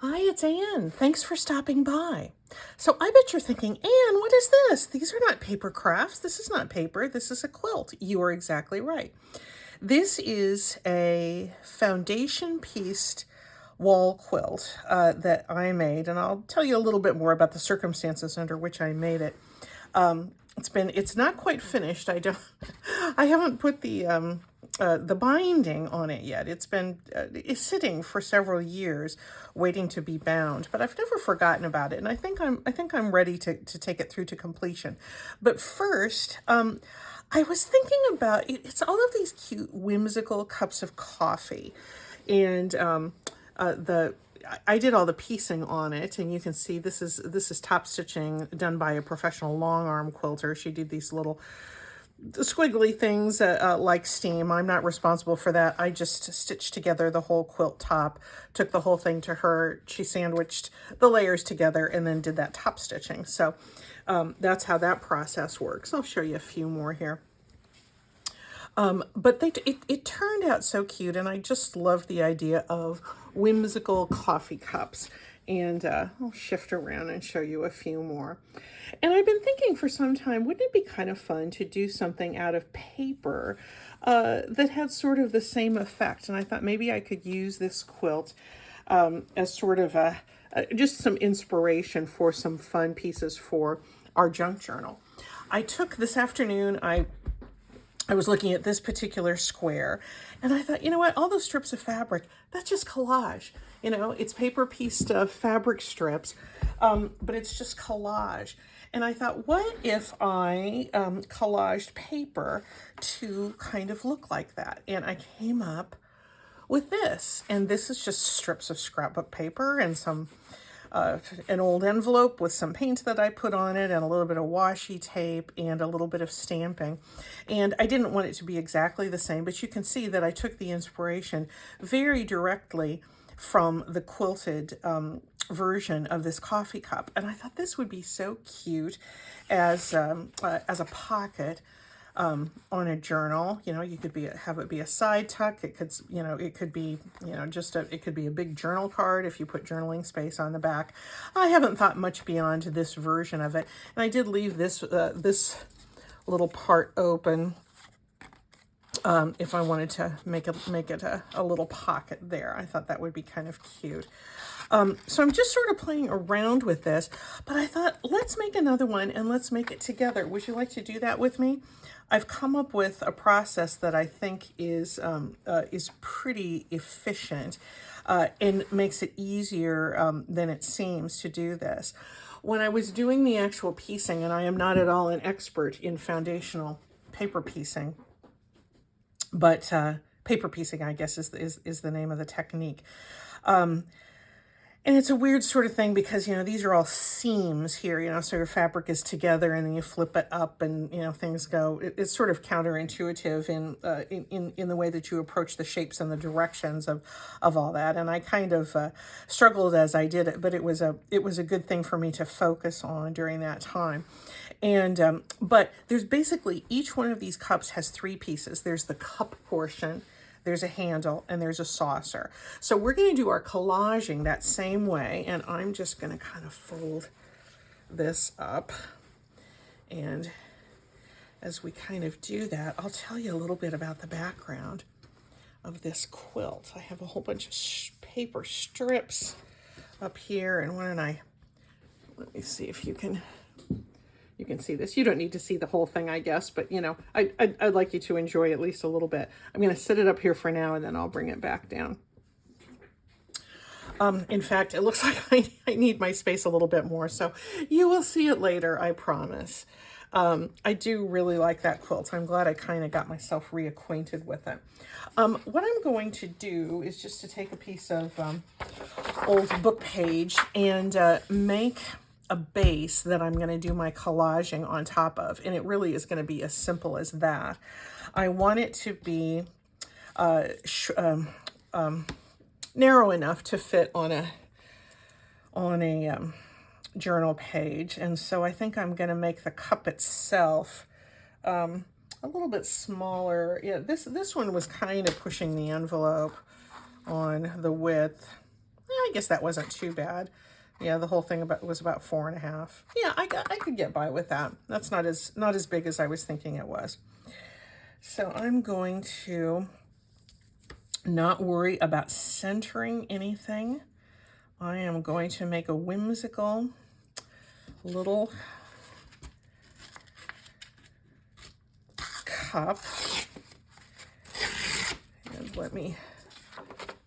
Hi, it's Anne. Thanks for stopping by. So I bet you're thinking, Anne, what is this? These are not paper crafts. This is not paper. This is a quilt. You are exactly right. This is a foundation pieced wall quilt that I made, and I'll tell you a little bit more about the circumstances under which I made it. It's not quite finished. I haven't put the binding on it yet. It's sitting for several years waiting to be bound, but I've never forgotten about it, and I think I'm ready to take it through to completion. But first, I was thinking about it's all of these cute whimsical cups of coffee, and I did all the piecing on it, and you can see this is top stitching done by a professional long arm quilter. She did these little squiggly things like steam. I'm not responsible for that. I just stitched together the whole quilt top, took the whole thing to her. She sandwiched the layers together and then did that top stitching. So that's how that process works. I'll show you a few more here. But it turned out so cute, and I just love the idea of whimsical coffee cups. And I'll shift around and show you a few more. And I've been thinking for some time, wouldn't it be kind of fun to do something out of paper that had sort of the same effect? And I thought maybe I could use this quilt as sort of just some inspiration for some fun pieces for our junk journal. I took this afternoon, I was looking at this particular square, and I thought, you know what, all those strips of fabric, that's just collage. You know, it's paper pieced fabric strips, but it's just collage. And I thought, what if I collaged paper to kind of look like that? And I came up with this, and this is just strips of scrapbook paper and some an old envelope with some paint that I put on it and a little bit of washi tape and a little bit of stamping. And I didn't want it to be exactly the same, but you can see that I took the inspiration very directly from the quilted version of this coffee cup. And I thought this would be so cute as a pocket on a journal. You know, you could have it be a side tuck. It could be it could be a big journal card if you put journaling space on the back. I haven't thought much beyond this version of it, and I did leave this little part open if I wanted to make it a little pocket there. I thought that would be kind of cute. So I'm just sort of playing around with this, but I thought, let's make another one and let's make it together. Would you like to do that with me? I've come up with a process that I think is pretty efficient and makes it easier than it seems to do this. When I was doing the actual piecing, and I am not at all an expert in foundational paper piecing, but paper piecing, I guess, is the name of the technique. And it's a weird sort of thing because, you know, these are all seams here, you know, so your fabric is together and then you flip it up and, you know, things go. It's sort of counterintuitive in the way that you approach the shapes and the directions of all that. And I kind of struggled as I did it, but it was a good thing for me to focus on during that time. And but there's basically, each one of these cups has three pieces. There's the cup portion, there's a handle, and there's a saucer. So we're going to do our collaging that same way, and I'm just going to kind of fold this up. And as we kind of do that, I'll tell you a little bit about the background of this quilt. I have a whole bunch of paper strips up here, and let me see if you can see this. You don't need to see the whole thing, I guess, but you know, I'd like you to enjoy at least a little bit. I'm going to set it up here for now, and then I'll bring it back down. In fact, it looks like I need my space a little bit more, so you will see it later, I promise. I do really like that quilt. I'm glad I kind of got myself reacquainted with it. What I'm going to do is just to take a piece of old book page and make a base that I'm going to do my collaging on top of, and it really is going to be as simple as that. I want it to be narrow enough to fit on a journal page, and so I think I'm going to make the cup itself a little bit smaller. Yeah, this one was kind of pushing the envelope on the width. I guess that wasn't too bad. Yeah, the whole thing was about 4.5. Yeah, I could get by with that. That's not as big as I was thinking it was. So I'm going to not worry about centering anything. I am going to make a whimsical little cup. And let me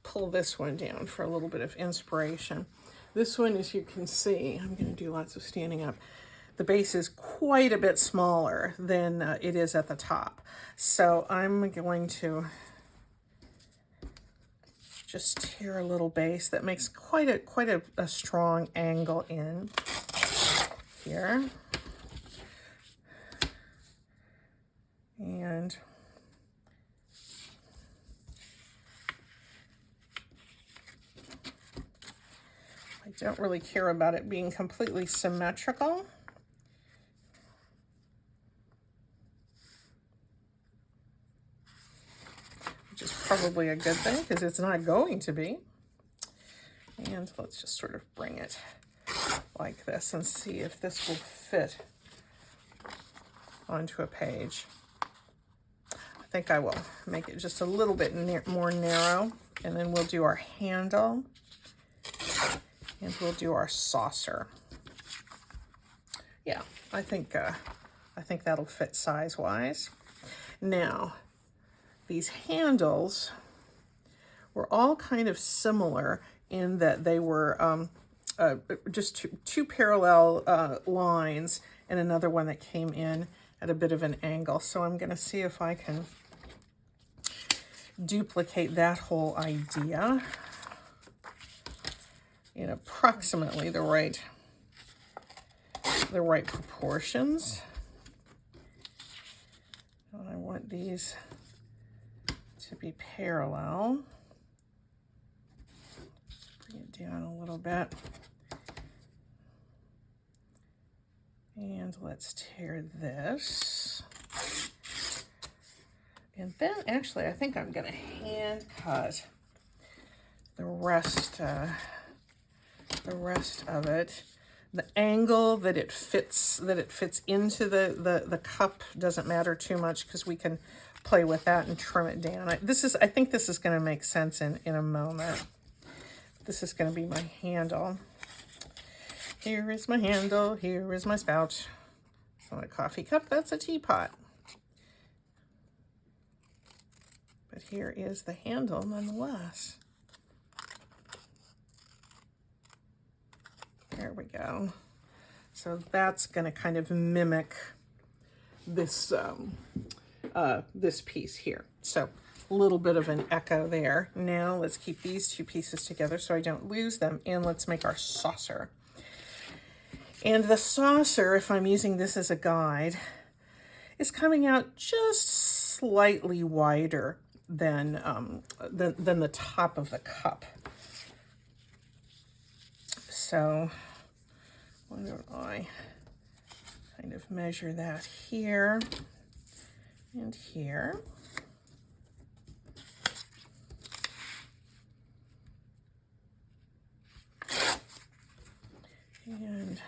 pull this one down for a little bit of inspiration. This one, as you can see, I'm going to do lots of standing up. The base is quite a bit smaller than it is at the top. So I'm going to just tear a little base that makes quite a strong angle in here. And I don't really care about it being completely symmetrical. Which is probably a good thing because it's not going to be. And let's just sort of bring it like this and see if this will fit onto a page. I think I will make it just a little bit more narrow, and then we'll do our handle and we'll do our saucer. Yeah, I think that'll fit size-wise. Now, these handles were all kind of similar in that they were just two parallel lines and another one that came in at a bit of an angle. So I'm going to see if I can duplicate that whole idea in approximately the right proportions. And I want these to be parallel. Bring it down a little bit. And let's tear this. And then actually I think I'm going to hand cut the rest of it. The angle that it fits into the cup doesn't matter too much because we can play with that and trim it down. I think this is going to make sense in a moment. This is going to be my handle. Here is my handle. Here is my spout. It's not a coffee cup. That's a teapot. But here is the handle nonetheless. There we go. So that's going to kind of mimic this this piece here. So a little bit of an echo there. Now let's keep these two pieces together so I don't lose them, and let's make our saucer. And the saucer, if I'm using this as a guide, is coming out just slightly wider than the top of the cup. So why don't I kind of measure that here and here. And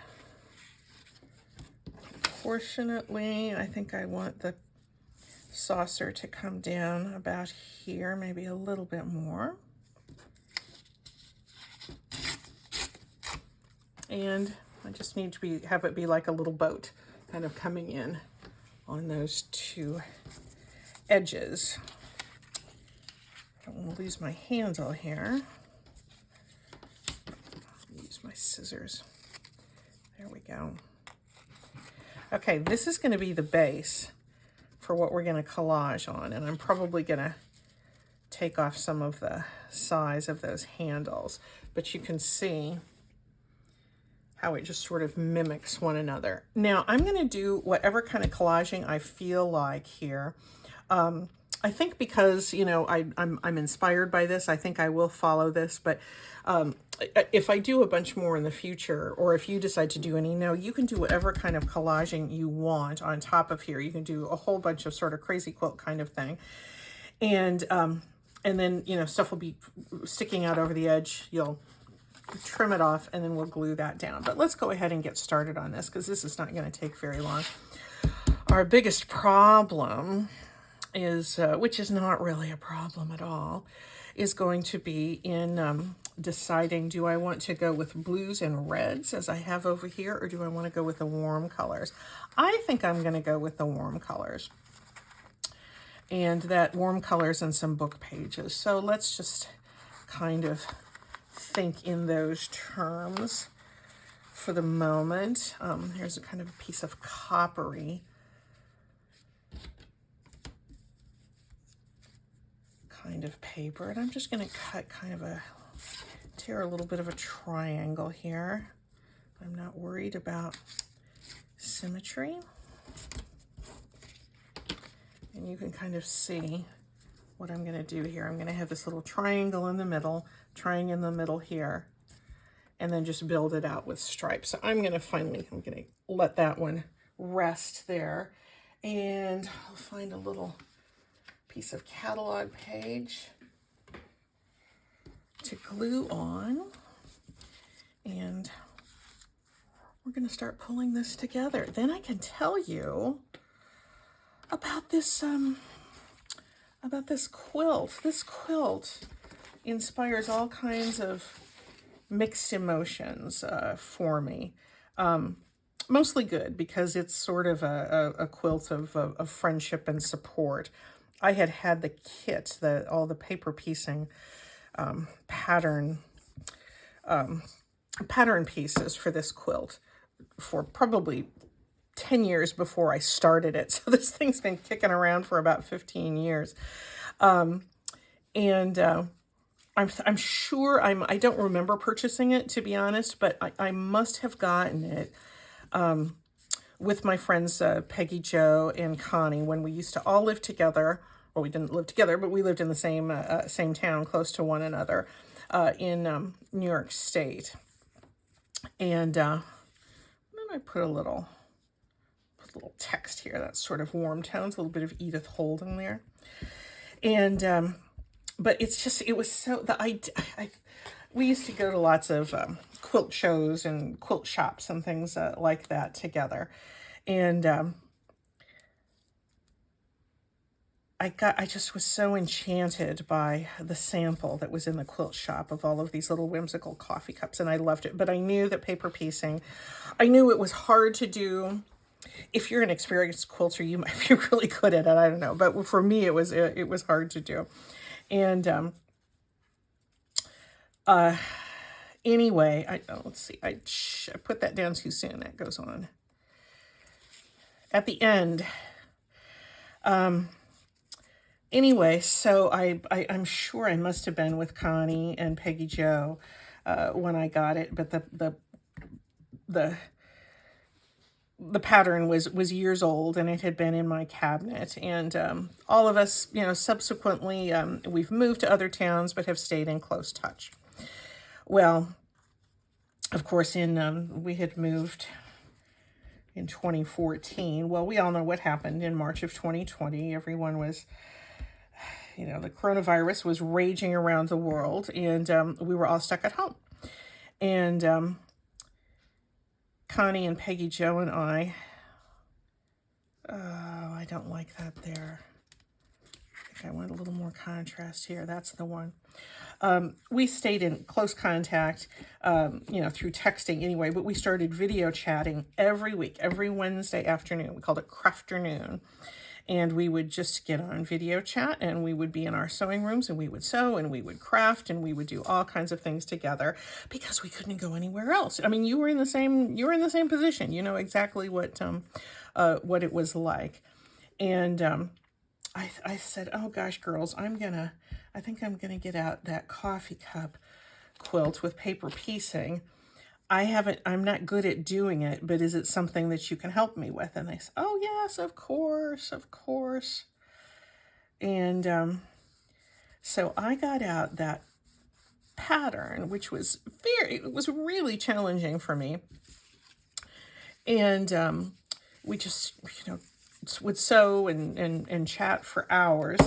proportionately, I think I want the saucer to come down about here, maybe a little bit more. And I just need to have it be like a little boat kind of coming in on those two edges. I don't want to lose my handle here. Use my scissors. There we go. Okay, this is going to be the base for what we're going to collage on, and I'm probably going to take off some of the size of those handles, but you can see how it just sort of mimics one another. Now, I'm going to do whatever kind of collaging I feel like here. I think because, you know, I'm inspired by this, I think I will follow this, but if I do a bunch more in the future, or if you decide to do any, you can do whatever kind of collaging you want on top of here. You can do a whole bunch of sort of crazy quilt kind of thing. And then, you know, stuff will be sticking out over the edge. You'll trim it off, and then we'll glue that down. But let's go ahead and get started on this, because this is not going to take very long. Our biggest problem is, which is not really a problem at all, is going to be in deciding, do I want to go with blues and reds as I have over here, or do I want to go with the warm colors? I think I'm going to go with the warm colors. And that warm colors and some book pages. So let's just kind of think in those terms for the moment. Here's a kind of a piece of coppery kind of paper, and I'm just going to cut kind of tear a little bit of a triangle here. I'm not worried about symmetry. And you can kind of see what I'm going to do here. I'm going to have this little triangle in the middle, triangle in the middle here, and then just build it out with stripes. So I'm going to let that one rest there, and I'll find a little piece of catalog page to glue on, and we're going to start pulling this together. Then I can tell you about this quilt. This quilt inspires all kinds of mixed emotions for me. Mostly good, because it's sort of a quilt of friendship and support. I had the kit, all the paper piecing pattern pieces for this quilt for probably 10 years before I started it. So this thing's been kicking around for about 15 years. I'm sure I don't remember purchasing it, to be honest, but I must have gotten it with my friends Peggy Jo and Connie when we used to all live together. Well, we didn't live together, but we lived in the same town, close to one another, in New York State. And then I put a little text here, that's sort of warm tones, a little bit of Edith Holden there. And but it was so, we used to go to lots of quilt shows and quilt shops and things like that together. And I just was so enchanted by the sample that was in the quilt shop of all of these little whimsical coffee cups, and I loved it. But I knew that paper piecing, I knew it was hard to do. If you're an experienced quilter, you might be really good at it. I don't know, but for me, it was hard to do. And anyway, let's see. I put that down too soon. That goes on at the end. Anyway, so I'm sure I must have been with Connie and Peggy Jo when I got it, but the pattern was years old, and it had been in my cabinet. And all of us, subsequently, we've moved to other towns, but have stayed in close touch. Well, of course, we had moved in 2014. Well, we all know what happened in March of 2020. Everyone was, the coronavirus was raging around the world, and we were all stuck at home. And Connie and Peggy Jo and I don't like that there. I think I want a little more contrast here. That's the one. We stayed in close contact, through texting anyway, but we started video chatting every week, every Wednesday afternoon. We called it Crafternoon. And we would just get on video chat, and we would be in our sewing rooms, and we would sew, and we would craft, and we would do all kinds of things together, because we couldn't go anywhere else. I mean, you were in the same position. You know exactly what it was like. And I said, oh gosh, girls, I think I'm gonna get out that coffee cup quilt with paper piecing. I'm not good at doing it, but is it something that you can help me with? And they said, oh yes, of course. And so I got out that pattern, which was it was really challenging for me. And we just, would sew and chat for hours.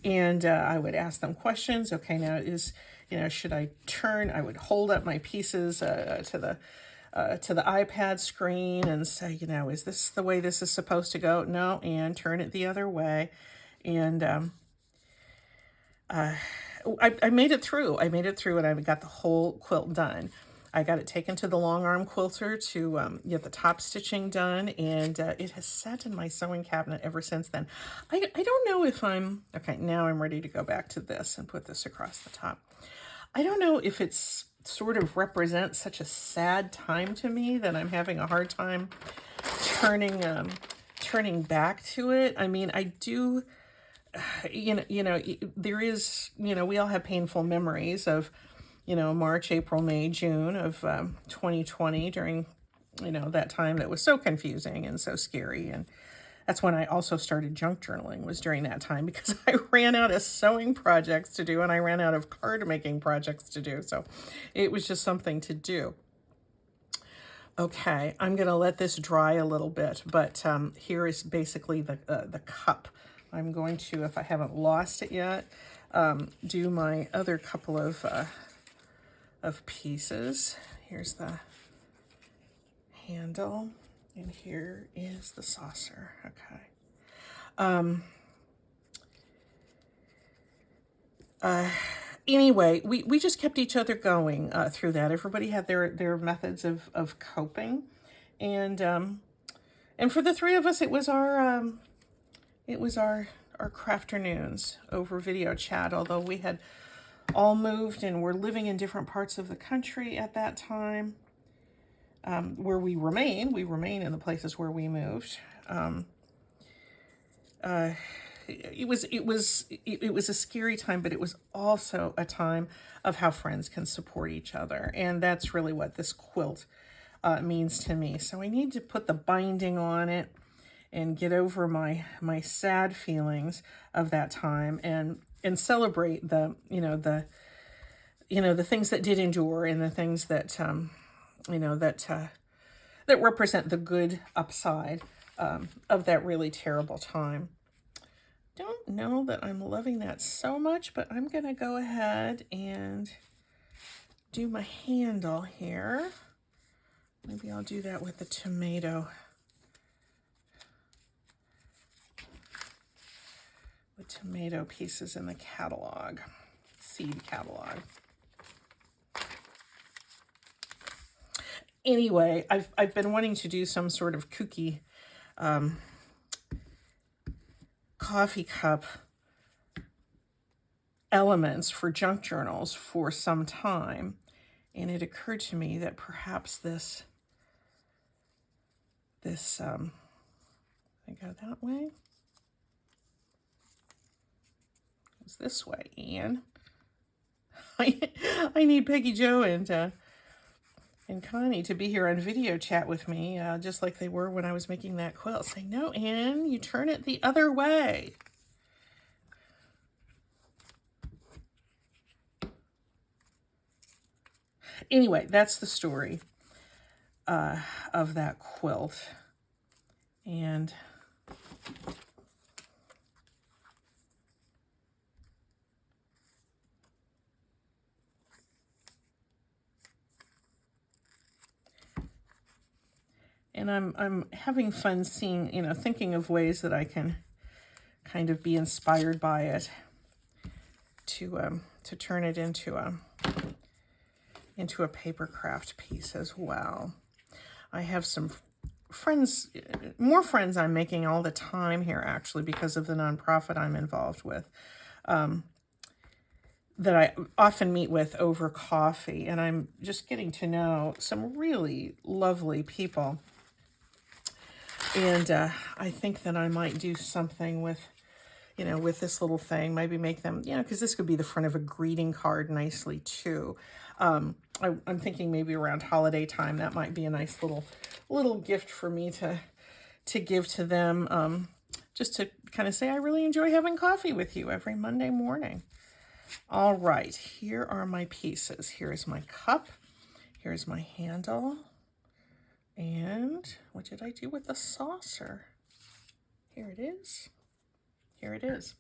And I would ask them questions. Okay, now you know, should I turn, I would hold up my pieces to the iPad screen and say, you know, is this the way this is supposed to go? No, and turn it the other way. And I made it through. I made it through and I got the whole quilt done. I got it taken to the long arm quilter to get the top stitching done, and it has sat in my sewing cabinet ever since then. I don't know if I'm, okay, now I'm ready to go back to this and put this across the top. I don't know if it's sort of represents such a sad time to me that I'm having a hard time turning back to it. I mean, I do, there is, we all have painful memories of, March, April, May, June of 2020 during, that time that was so confusing and so scary. And that's when I also started junk journaling, was during that time, because I ran out of sewing projects to do and I ran out of card making projects to do. So it was just something to do. Okay, I'm going to let this dry a little bit, but here is basically the cup. I'm going to, if I haven't lost it yet, do my other couple of pieces. Here's the handle, and here is the saucer. Okay. Anyway, we just kept each other going through that. Everybody had their methods of coping, and for the three of us, it was our crafternoons over video chat. Although we had all moved and were living in different parts of the country at that time, where we remain in the places where we moved. It was a scary time, but it was also a time of how friends can support each other. And that's really what this quilt means to me. So I need to put the binding on it and get over my sad feelings of that time and celebrate the things that did endure and the things that, that represent the good upside of that really terrible time. Don't know that I'm loving that so much, but I'm going to go ahead and do my handle here. Maybe I'll do that with the tomato. The tomato pieces in the catalog, seed catalog. Anyway, I've been wanting to do some sort of kooky coffee cup elements for junk journals for some time, and it occurred to me that perhaps this I go that way. It's this way, Anne. I need Peggy Jo and Connie to be here on video chat with me, just like they were when I was making that quilt. Say, no, Anne, you turn it the other way. Anyway, that's the story of that quilt. And I'm having fun seeing, thinking of ways that I can kind of be inspired by it to turn it into a paper craft piece as well. I have some friends, more friends I'm making all the time here, actually, because of the nonprofit I'm involved with, that I often meet with over coffee, and I'm just getting to know some really lovely people. And I think that I might do something with, with this little thing, maybe make them, because this could be the front of a greeting card nicely too. I'm thinking maybe around holiday time, that might be a nice little gift for me to give to them, just to kind of say, I really enjoy having coffee with you every Monday morning. All right, here are my pieces. Here's my cup. Here's my handle. And what did I do with the saucer? Here it is. Here it is.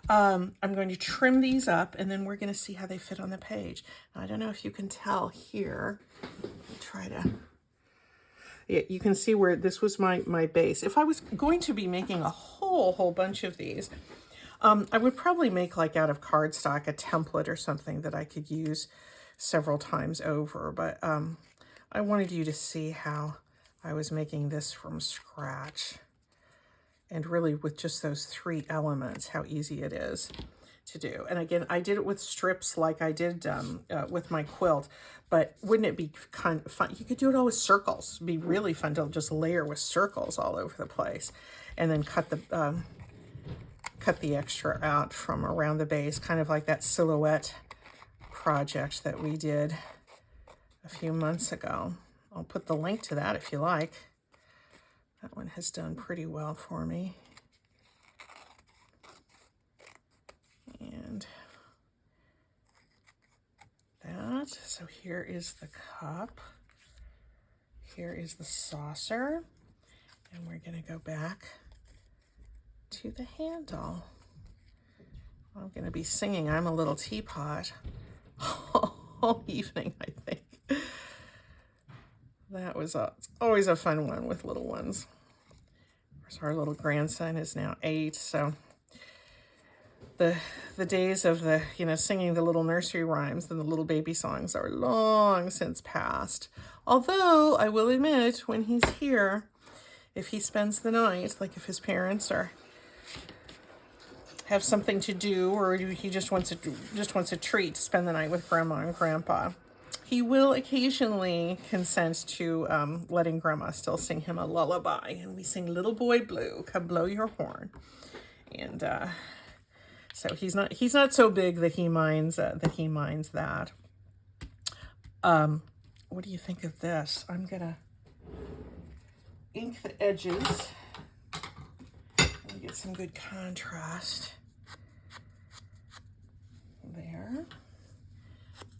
I'm going to trim these up, and then we're going to see how they fit on the page. I don't know if you can tell here. Let me try to... Yeah, you can see where this was my base. If I was going to be making a whole bunch of these, I would probably make, like, out of cardstock a template or something that I could use several times over. But I wanted you to see how I was making this from scratch. And really with just those 3 elements, how easy it is to do. And again, I did it with strips like I did with my quilt, but wouldn't it be kind of fun? You could do it all with circles. It'd be really fun to just layer with circles all over the place, and then cut the extra out from around the base, kind of like that silhouette project that we did a few months ago. I'll put the link to that if you like. That one has done pretty well for me. And that, so here is the cup. Here is the saucer. And we're gonna go back to the handle. I'm gonna be singing I'm a Little Teapot all evening, I think. That was always a fun one with little ones. Of course, our little grandson is now 8, so the days of the, singing the little nursery rhymes and the little baby songs are long since past. Although, I will admit, when he's here, if he spends the night, like if his parents have something to do, or he just wants a treat to spend the night with Grandma and Grandpa, he will occasionally consent to letting Grandma still sing him a lullaby. And we sing Little Boy Blue, Come Blow Your Horn. And so he's not so big that he minds that. What do you think of this? I'm gonna ink the edges and get some good contrast there.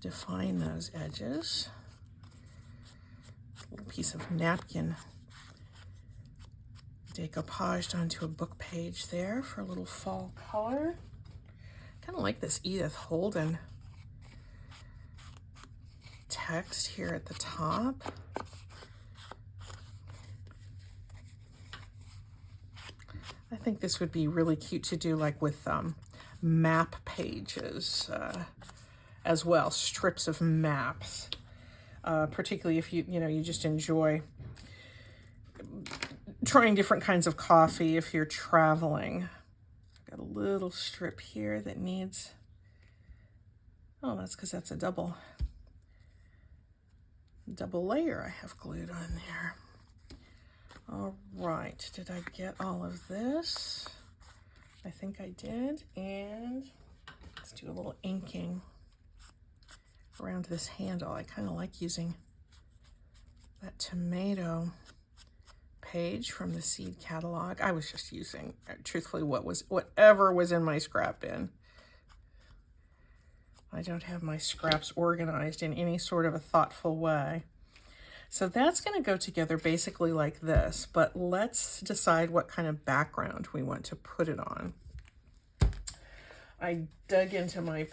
Define those edges. A little piece of napkin decoupaged onto a book page there for a little fall color. Kind of like this Edith Holden text here at the top. I think this would be really cute to do like with map pages as well, strips of maps, particularly if you just enjoy trying different kinds of coffee if you're traveling. Got a little strip here that needs, oh, that's because that's a double layer I have glued on there. All right, did I get all of this? I think I did, and let's do a little inking around this handle. I kind of like using that tomato page from the seed catalog. I was just using, truthfully, whatever was in my scrap bin. I don't have my scraps organized in any sort of a thoughtful way. So that's going to go together basically like this, but let's decide what kind of background we want to put it on. I dug into my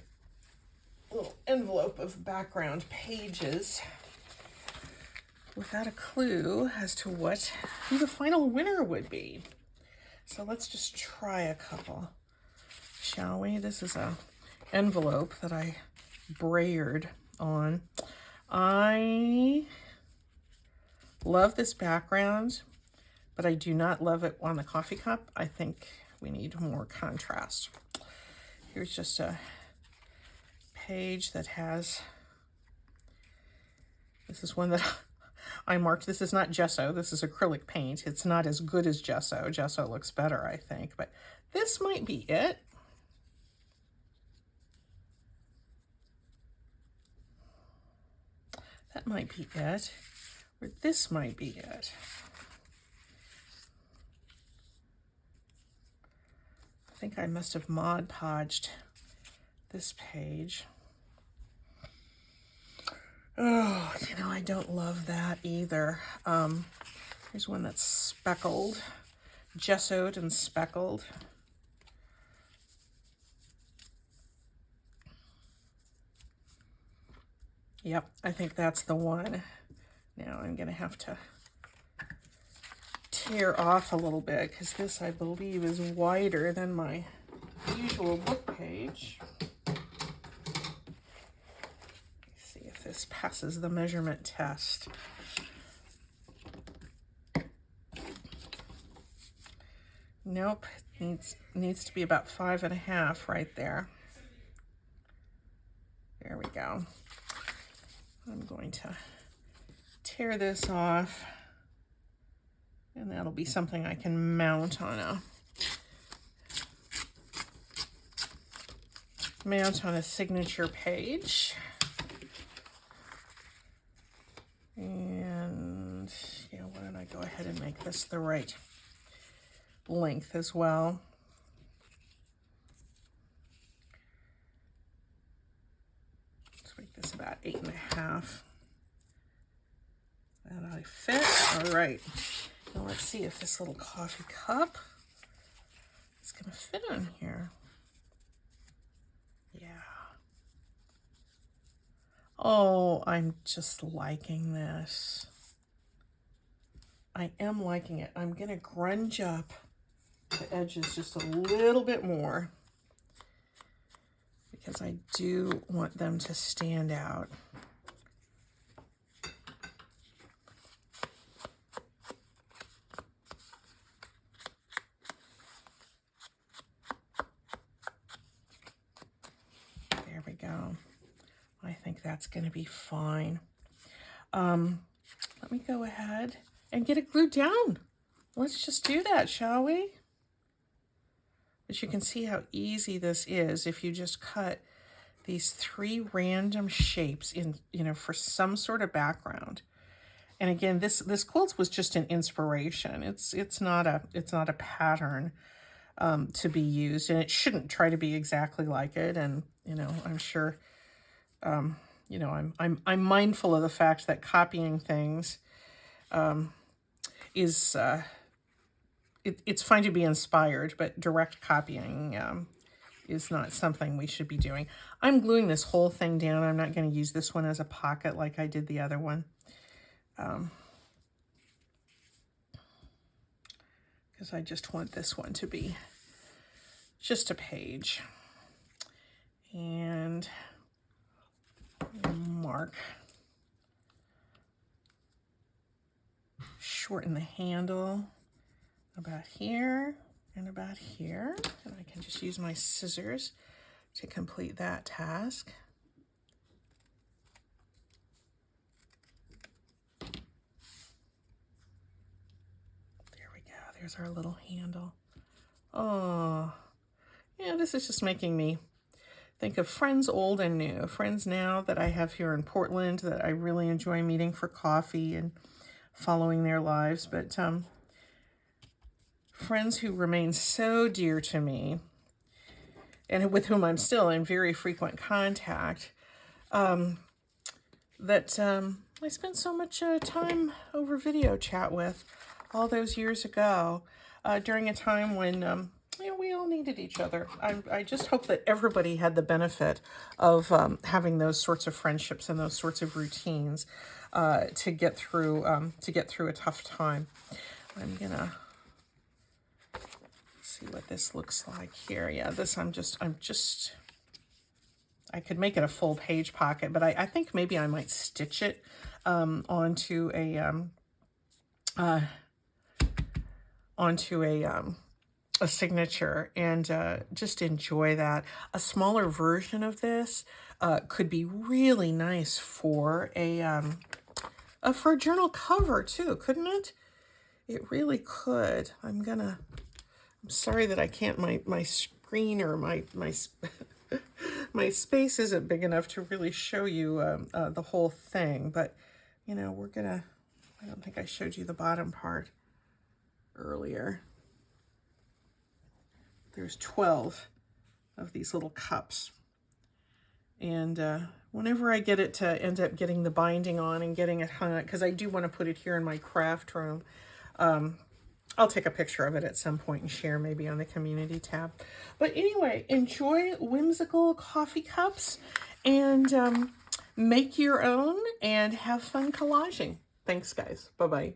little envelope of background pages without a clue as to who the final winner would be. So let's just try a couple, shall we? This is a envelope that I brayered on. I love this background, but I do not love it on the coffee cup. I think we need more contrast. Here's just a page that has, this is one that I marked. This is not gesso. This is acrylic paint. It's not as good as gesso. Gesso looks better, I think, but this might be it. That might be it. Or this might be it. I think I must have Mod Podged this page. Oh, I don't love that either. Here's one that's speckled, gessoed and speckled. Yep, I think that's the one. Now I'm gonna have to tear off a little bit because this, I believe, is wider than my usual book page. Let's see if this passes the measurement test. Nope, it needs to be about 5.5 right there. There we go. I'm going to tear this off, and that'll be something I can mount on a signature page. And yeah, why don't I go ahead and make this the right length as well. Let's make this about 8.5. That ought to fit. All right. Now let's see if this little coffee cup is going to fit on here. Yeah. Oh, I'm just liking this. I am liking it. I'm going to grunge up the edges just a little bit more because I do want them to stand out. There we go. I think that's going to be fine. Let me go ahead and get it glued down. Let's just do that, shall we? But you can see how easy this is if you just cut these 3 random shapes in, for some sort of background. And again, this quilt was just an inspiration. It's not a pattern to be used, and it shouldn't try to be exactly like it. And I'm sure, I'm mindful of the fact that copying things is it's fine to be inspired, but direct copying is not something we should be doing. I'm gluing this whole thing down. I'm not going to use this one as a pocket like I did the other one. Because I just want this one to be just a page. And mark. Shorten the handle about here and about here. And I can just use my scissors to complete that task. There we go. There's our little handle. Oh, yeah, this is just making me think of friends old and new. Friends now that I have here in Portland that I really enjoy meeting for coffee and following their lives. But friends who remain so dear to me and with whom I'm still in very frequent contact, that I spent so much time over video chat with all those years ago during a time when we all needed each other. I just hope that everybody had the benefit of having those sorts of friendships and those sorts of routines to get through a tough time. I'm gonna see what this looks like here. Yeah, this I could make it a full page pocket, but I think maybe I might stitch it onto a signature and just enjoy that. A smaller version of this could be really nice for a journal cover too, couldn't it? It really could. I'm sorry that I can't, my screen or my my space isn't big enough to really show you the whole thing, but I don't think I showed you the bottom part earlier. There's 12 of these little cups. And whenever I get it to end up getting the binding on and getting it hung up, because I do want to put it here in my craft room, I'll take a picture of it at some point and share maybe on the community tab. But anyway, enjoy Whimsical Coffee Cups. And make your own and have fun collaging. Thanks, guys. Bye-bye.